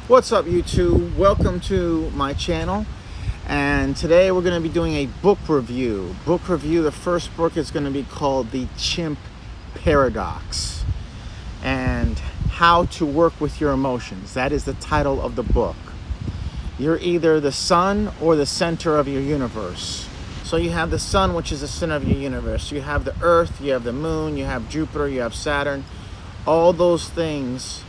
What's up, YouTube? Welcome to my channel, and today we're going to be doing a book review. The first book is going to be called The Chimp Paradox and How to Work with Your Emotions. That is the title of the book. You're either the sun or the center of your universe. So you have the sun, which is the center of your universe. You have the earth, you have the moon, you have Jupiter, you have Saturn. All those things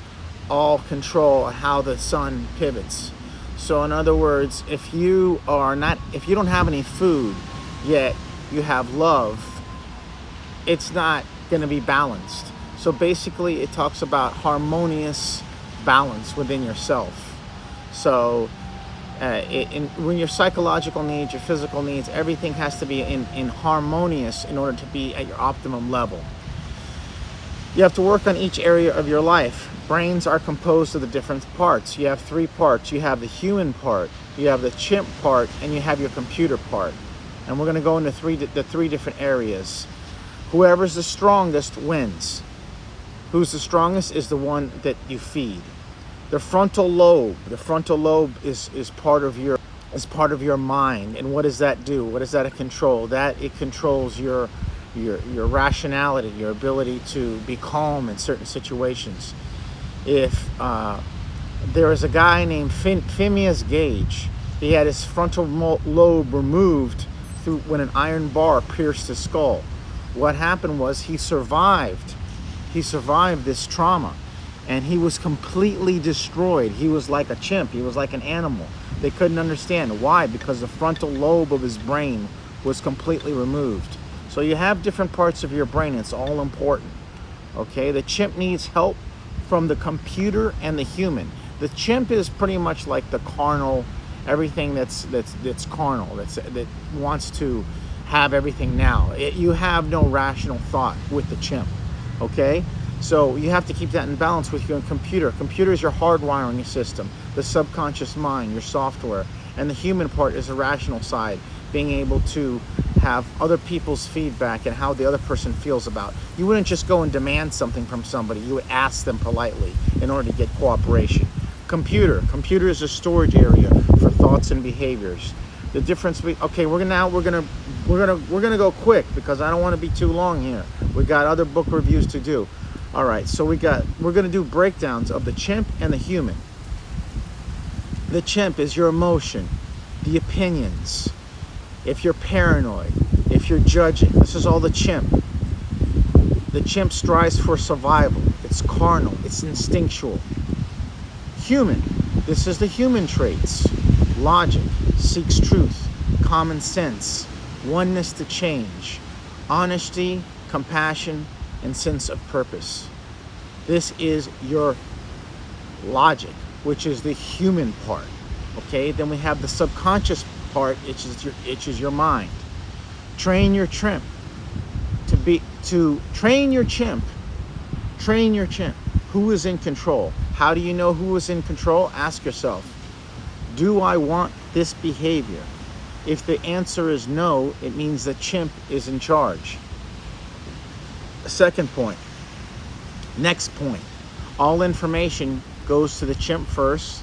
all control how the sun pivots. So in other words, if you don't have any food, yet you have love, it's not going to be balanced. So basically it talks about harmonious balance within yourself. So when your psychological needs, your physical needs, everything has to be in harmonious in order to be at your optimum level. You have to work on each area of your life. Brains are composed of the different parts. You have three parts. You have the human part, you have the chimp part, and you have your computer part. And we're going to go into the three different areas. Whoever's the strongest wins. Who's the strongest is the one that you feed. The frontal lobe is part of your mind. And what does that do? What does that control? It controls your rationality, your ability to be calm in certain situations. If there is a guy named Phineas Gage, he had his frontal lobe removed when an iron bar pierced his skull. What happened was he survived this trauma, and he was completely destroyed. He was like a chimp. He was like an animal. They couldn't understand why, because the frontal lobe of his brain was completely removed. So you have different parts of your brain. It's all important. Okay, the chimp needs help from the computer and the human. The chimp is pretty much like the carnal, everything that's carnal, that wants to have everything now. You have no rational thought with the chimp. Okay, so you have to keep that in balance with your computer. Computer is your hardwiring system, the subconscious mind, your software, and the human part is the rational side, being able to have other people's feedback and how the other person feels about. You wouldn't just go and demand something from somebody. You would ask them politely in order to get cooperation. Computer is a storage area for thoughts and behaviors. The difference okay, we're gonna go quick because I don't want to be too long here. We got other book reviews to do. All right, so we're gonna do breakdowns of the chimp and the human. The chimp is your emotion, the opinions. If you're paranoid, if you're judging, this is all the chimp. The chimp strives for survival. It's carnal, it's instinctual. Human, this is the human traits. Logic, seeks truth, common sense, oneness to change, honesty, compassion, and sense of purpose. This is your logic, which is the human part. Okay, then we have the subconscious part, which is your mind. Train your chimp train your chimp. Who is in control? How do you know who is in control? Ask yourself, do I want this behavior? If the answer is no, it means the chimp is in charge. Second point. Next point. All information goes to the chimp first.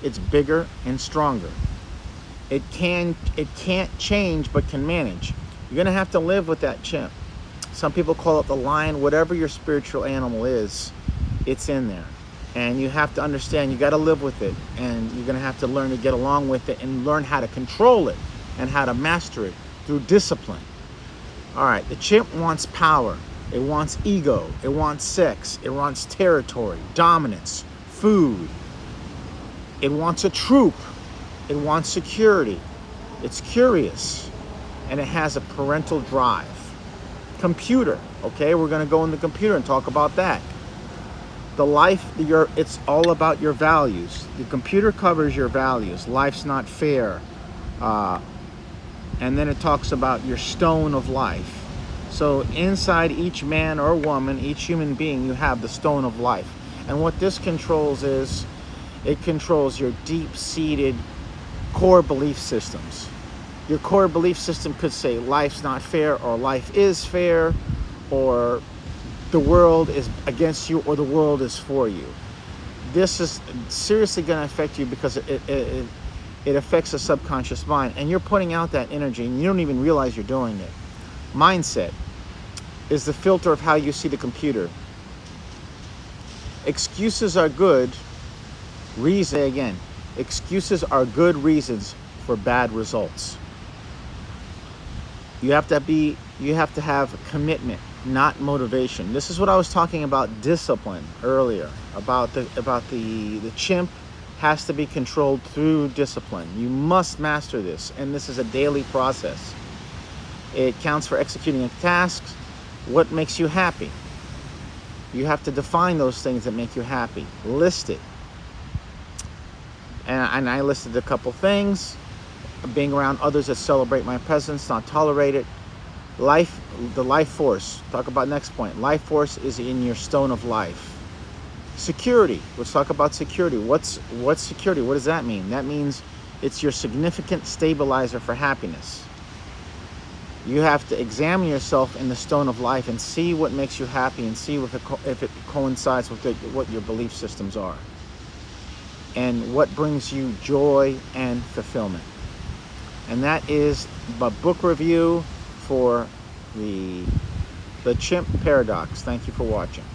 It's bigger and stronger. It can't change, but can manage. You're gonna have to live with that chimp. Some people call it the lion. Whatever your spiritual animal is, it's in there. And you have to understand, you gotta live with it. And you're gonna have to learn to get along with it and learn how to control it and how to master it through discipline. All right, the chimp wants power. It wants ego. It wants sex. It wants territory, dominance, food. It wants a troop. It wants security. It's curious. And it has a parental drive. Computer. Okay, we're going to go in the computer and talk about that. It's all about your values. The computer covers your values. Life's not fair. And then it talks about your stone of life. So inside each man or woman, each human being, you have the stone of life. And what this controls is, it controls your deep-seated core belief systems. Your core belief system could say life's not fair, or life is fair, or the world is against you, or the world is for you. this is seriously going to affect you because it affects the subconscious mind, and you're putting out that energy and you don't even realize you're doing it. Mindset is the filter of how you see the computer. Excuses are good reason again. Excuses are good reasons for bad results. You have to have commitment, not motivation. This is what I was talking about, discipline earlier, about the chimp has to be controlled through discipline. You must master this, and this is a daily process. It counts for executing a task. What makes you happy? You have to define those things that make you happy. List it. And I listed a couple things. Being around others that celebrate my presence, not tolerate it. The life force. Talk about next point. Life force is in your stone of life. Security. Let's talk about security. What's security? What does that mean? That means it's your significant stabilizer for happiness. You have to examine yourself in the stone of life and see what makes you happy, and see if it coincides with what your belief systems are, and what brings you joy and fulfillment. And that is a book review for the Chimp Paradox. Thank you for watching.